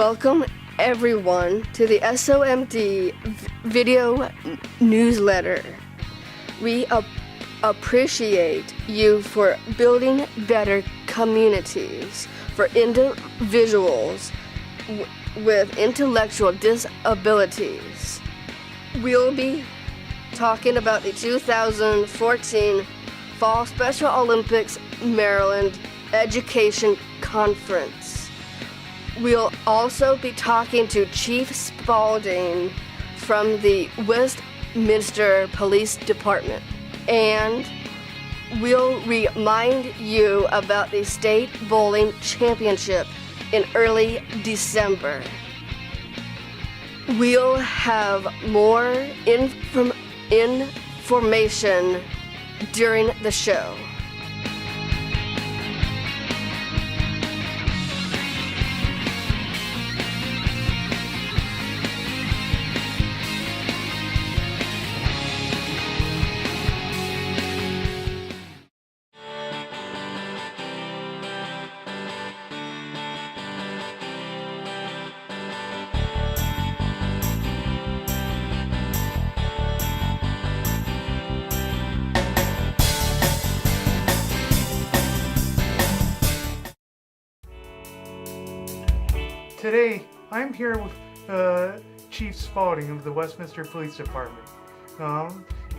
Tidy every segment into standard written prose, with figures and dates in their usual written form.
Welcome everyone to the SOMD video newsletter. We appreciate you for building better communities for individuals with intellectual disabilities. We'll be talking about the 2014 Fall Special Olympics Maryland Education Conference. We'll also be talking to Chief Spaulding from the Westminster Police Department. And we'll remind you about the State Bowling Championship in early December. We'll have more information during the show. Today, I'm here with Chief Spaulding of the Westminster Police Department,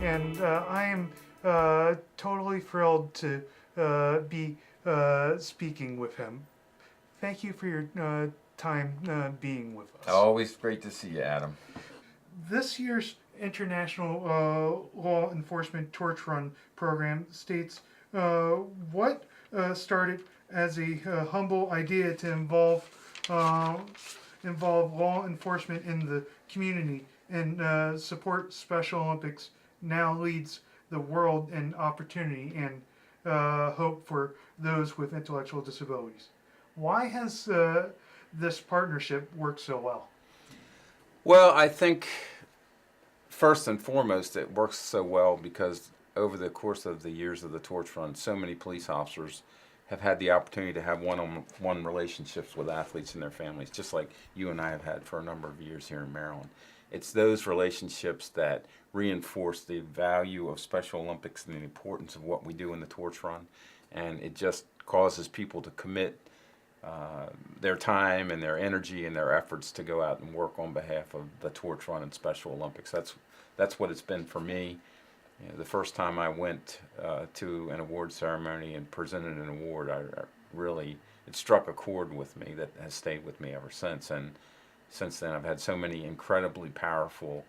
and I am totally thrilled to be speaking with him. Thank you for your time being with us. Always great to see you, Adam. This year's International Law Enforcement Torch Run program states what started as a humble idea to involve law enforcement in the community and support Special Olympics now leads the world in opportunity and hope for those with intellectual disabilities. Why has this partnership worked so well? Well, I think first and foremost it works so well because over the course of the years of the torch run, so many police officers have had the opportunity to have one-on-one relationships with athletes and their families, just like you and I have had for a number of years here in Maryland. It's those relationships that reinforce the value of Special Olympics and the importance of what we do in the torch run, and it just causes people to commit their time and their energy and their efforts to go out and work on behalf of the torch run and Special Olympics. That's what it's been for me. You know, the first time I went to an award ceremony and presented an award, it struck a chord with me that has stayed with me ever since. And since then, I've had so many incredibly powerful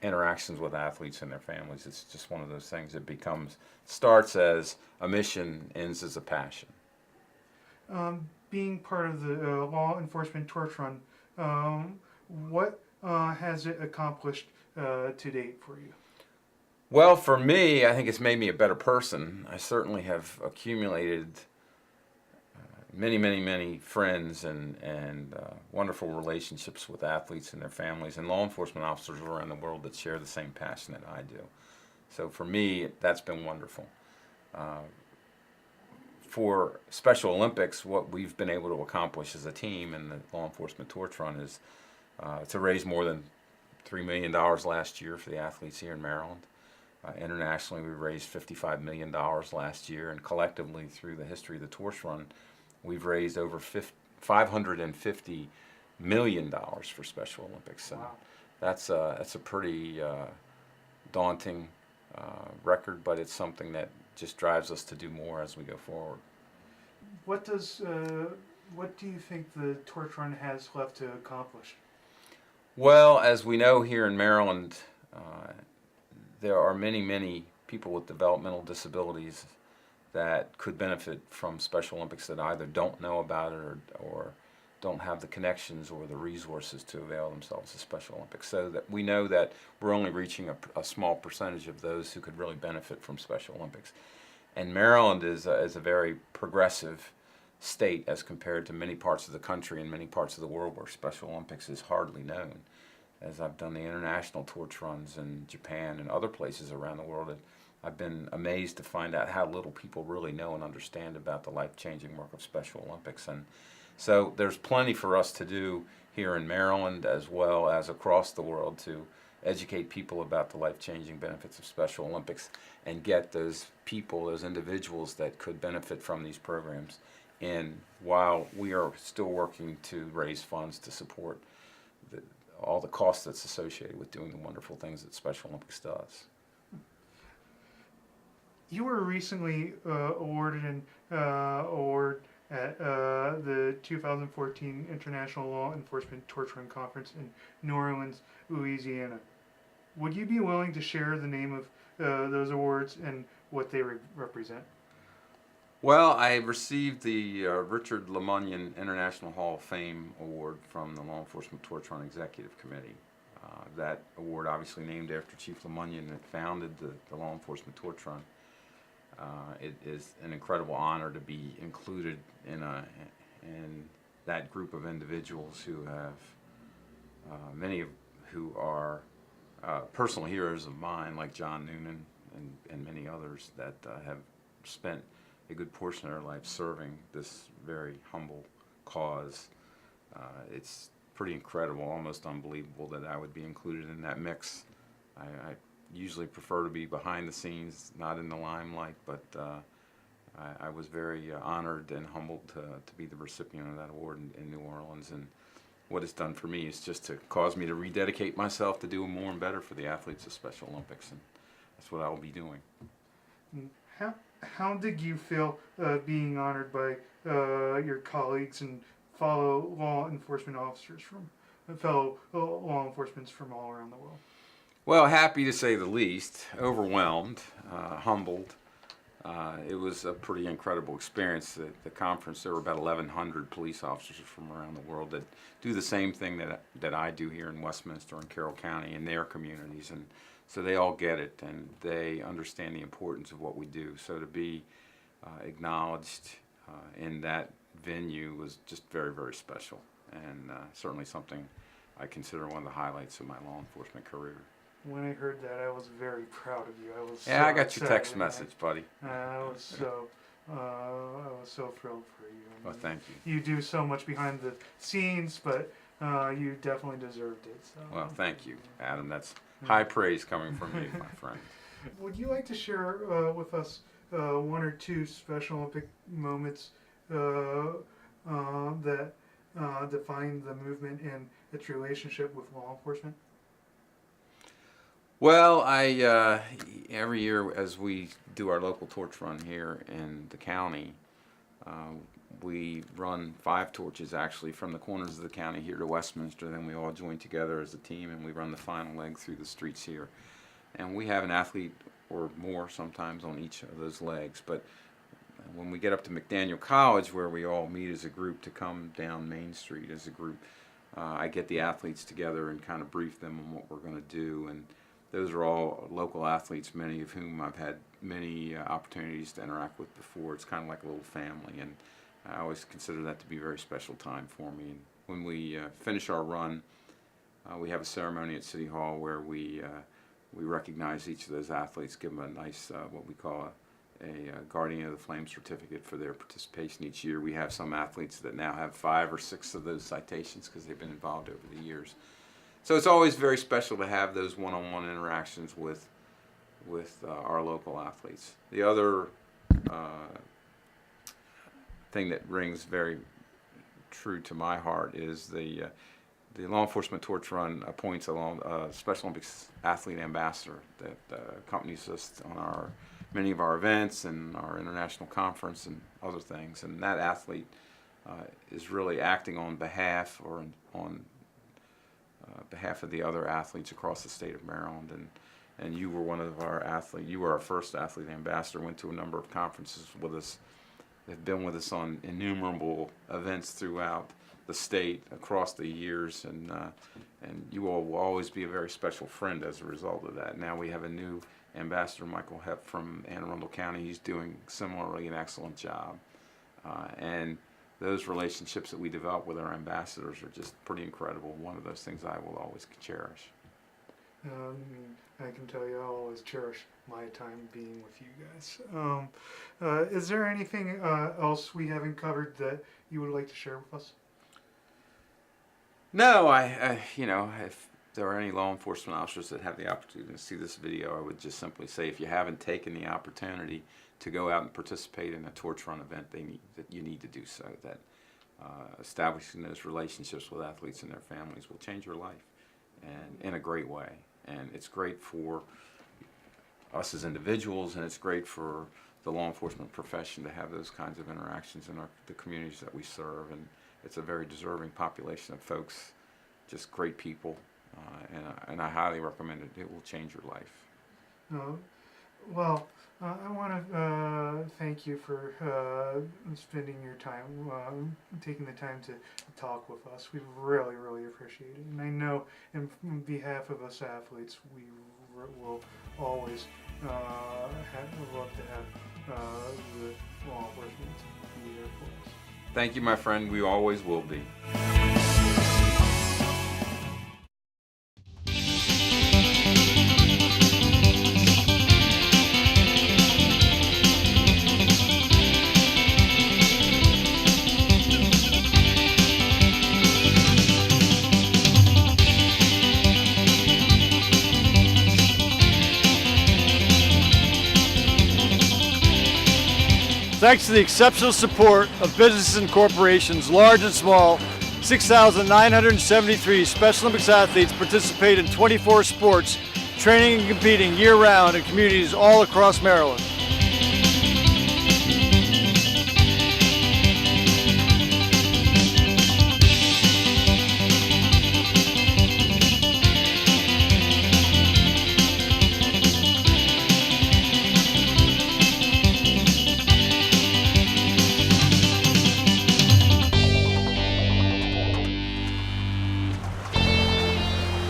interactions with athletes and their families. It's just one of those things that starts as a mission, ends as a passion. Being part of the law enforcement torch run, what has it accomplished to date for you? Well, for me, I think it's made me a better person. I certainly have accumulated many friends and wonderful relationships with athletes and their families and law enforcement officers around the world that share the same passion that I do. So for me, that's been wonderful. For Special Olympics, what we've been able to accomplish as a team in the law enforcement torch run is to raise more than $3 million last year for the athletes here in Maryland. Internationally, we raised $55 million last year, and collectively through the history of the torch run, we've raised over $550 million for Special Olympics. And wow. That's a pretty daunting record, but it's something that just drives us to do more as we go forward. What do you think the torch run has left to accomplish? Well, as we know here in Maryland, there are many people with developmental disabilities that could benefit from Special Olympics that either don't know about it or don't have the connections or the resources to avail themselves of Special Olympics. So that we know that we're only reaching a small percentage of those who could really benefit from Special Olympics. And Maryland is a very progressive state as compared to many parts of the country and many parts of the world where Special Olympics is hardly known. As I've done the international torch runs in Japan and other places around the world, I've been amazed to find out how little people really know and understand about the life-changing work of Special Olympics. And So there's plenty for us to do here in Maryland as well as across the world to educate people about the life-changing benefits of Special Olympics and get those people, those individuals that could benefit from these programs. And while we are still working to raise funds to support all the costs that's associated with doing the wonderful things that Special Olympics does. You were recently awarded an award at the 2014 International Law Enforcement Torch Run Conference in New Orleans, Louisiana. Would you be willing to share the name of those awards and what they represent? Well, I received the Richard Lemunion International Hall of Fame Award from the Law Enforcement Torch Run Executive Committee. That award obviously named after Chief Lemunion that founded the Law Enforcement Torch Run. It is an incredible honor to be included in that group of individuals who have, many of who are personal heroes of mine, like John Noonan and many others that have spent a good portion of their life serving this very humble cause. It's pretty incredible, almost unbelievable that I would be included in that mix. I usually prefer to be behind the scenes, not in the limelight, but I was very honored and humbled to be the recipient of that award in New Orleans. And what it's done for me is just to cause me to rededicate myself to doing more and better for the athletes of Special Olympics, and that's what I will be doing. How did you feel being honored by your colleagues and fellow law enforcement officers fellow law enforcement from all around the world? Well, happy to say the least, overwhelmed, humbled. It was a pretty incredible experience. At the conference, there were about 1,100 police officers from around the world that do the same thing that I do here in Westminster and Carroll County in their communities. And so they all get it, and they understand the importance of what we do. So to be acknowledged in that venue was just very, very special, and certainly something I consider one of the highlights of my law enforcement career. When I heard that, I was very proud of you. I got your text message, buddy. I was so thrilled for you. Well, thank you. You do so much behind the scenes, but you definitely deserved it. So. Well, thank you, Adam. That's high praise coming from you, my friend. Would you like to share with us one or two Special Olympic moments that define the movement and its relationship with law enforcement? Well, every year as we do our local torch run here in the county, we run 5 torches actually from the corners of the county here to Westminster. Then we all join together as a team and we run the final leg through the streets here. And we have an athlete or more sometimes on each of those legs. But when we get up to McDaniel College, where we all meet as a group to come down Main Street as a group, I get the athletes together and kind of brief them on what we're going to do. And those are all local athletes, many of whom I've had many opportunities to interact with before. It's kind of like a little family, and I always consider that to be a very special time for me. And when we finish our run, we have a ceremony at City Hall where we recognize each of those athletes, give them a nice, what we call a Guardian of the Flame certificate for their participation each year. We have some athletes that now have 5 or 6 of those citations because they've been involved over the years. So it's always very special to have those one-on-one interactions with our local athletes. The other thing that rings very true to my heart is the Law Enforcement Torch Run appoints a Special Olympics athlete ambassador that accompanies us on many of our events and our international conference and other things. And that athlete is really acting on behalf behalf of the other athletes across the state of Maryland. And you were one of our athletes. You were our first athlete ambassador. Went to a number of conferences with us. Have been with us on innumerable events throughout the state across the years, and you all will always be a very special friend as a result of that. Now we have a new ambassador, Michael Hepp from Anne Arundel County. He's doing similarly an excellent job, and those relationships that we develop with our ambassadors are just pretty incredible. One of those things I will always cherish. I can tell you I'll always cherish my time being with you guys. Is there anything else we haven't covered that you would like to share with us? No, I if there are any law enforcement officers that have the opportunity to see this video, I would just simply say, if you haven't taken the opportunity to go out and participate in a torch run event, you need to do so. That establishing those relationships with athletes and their families will change your life, and in a great way. And it's great for us as individuals, and it's great for the law enforcement profession to have those kinds of interactions in the communities that we serve. And it's a very deserving population of folks, just great people, and I highly recommend it. It will change your life. Well, I want to thank you for spending your time, taking the time to talk with us. We really, really appreciate it. And I know, on behalf of us athletes, we will always love to have the law enforcement be there for us. Thank you, my friend. We always will be. Thanks to the exceptional support of businesses and corporations, large and small, 6,973 Special Olympics athletes participate in 24 sports, training and competing year-round in communities all across Maryland.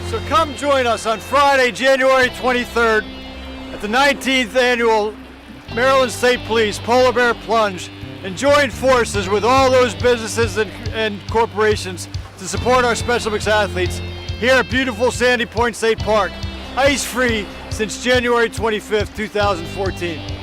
So come join us on Friday, January 23rd at the 19th Annual Maryland State Police Polar Bear Plunge, and join forces with all those businesses and corporations to support our Special Olympics athletes here at beautiful Sandy Point State Park, ice-free since January 25th, 2014.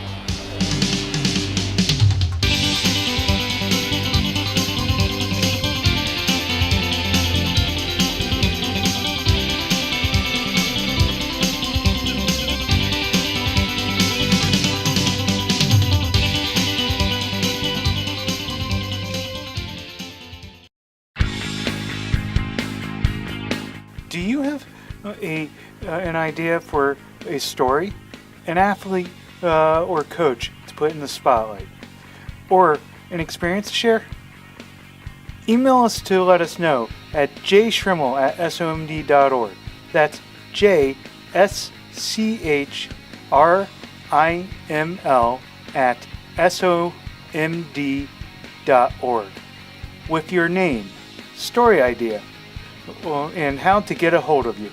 Do you have an idea for a story, an athlete or coach to put in the spotlight, or an experience to share? Email us to let us know at jschrimmel@somd.org. That's JSCHRIML@somd.org with your name, story idea, and how to get a hold of you.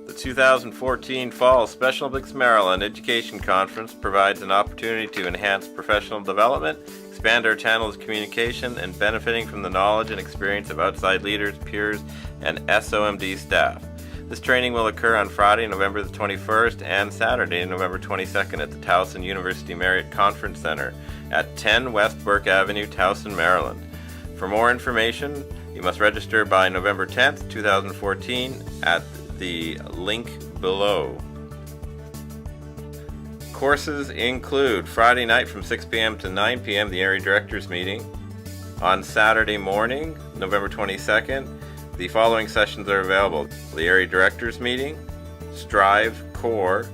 The 2014 Fall Special Olympics Maryland Education Conference provides an opportunity to enhance professional development, expand our channels of communication, and benefiting from the knowledge and experience of outside leaders, peers, and SOMD staff. This training will occur on Friday, November the 21st and Saturday, November 22nd at the Towson University Marriott Conference Center at 10 West Burke Avenue, Towson, Maryland. For more information, you must register by November 10th, 2014 at the link below. Courses include Friday night from 6 p.m. to 9 p.m. the area directors meeting. On Saturday morning, November 22nd, the following sessions are available: the area directors meeting, Strive Core,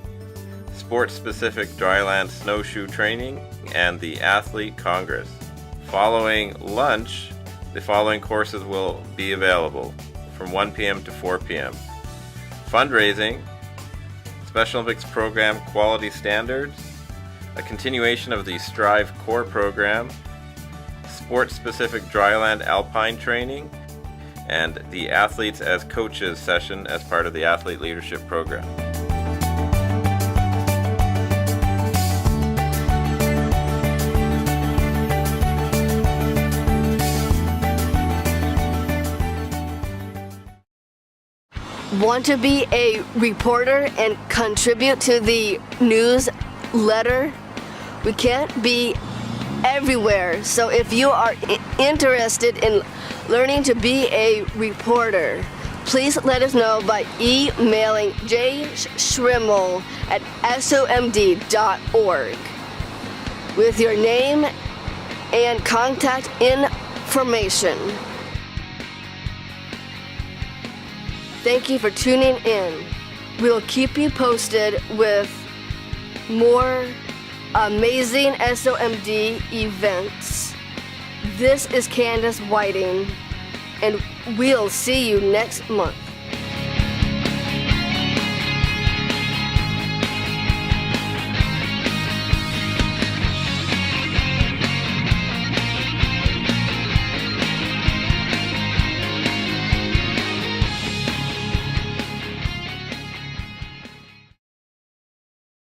sports-specific dryland snowshoe training, and the Athlete Congress. Following lunch, the following courses will be available from 1 p.m. to 4 p.m. Fundraising, Special Olympics Program Quality Standards, a continuation of the Strive Core program, sports-specific dryland alpine training, and the Athletes as Coaches session as part of the Athlete Leadership Program. Want to be a reporter and contribute to the newsletter? We can't be everywhere. So if you are interested in learning to be a reporter, please let us know by emailing jschrimmel@somd.org with your name and contact information. Thank you for tuning in. We'll keep you posted with more amazing SOMD events. This is Candace Whiting, and we'll see you next month.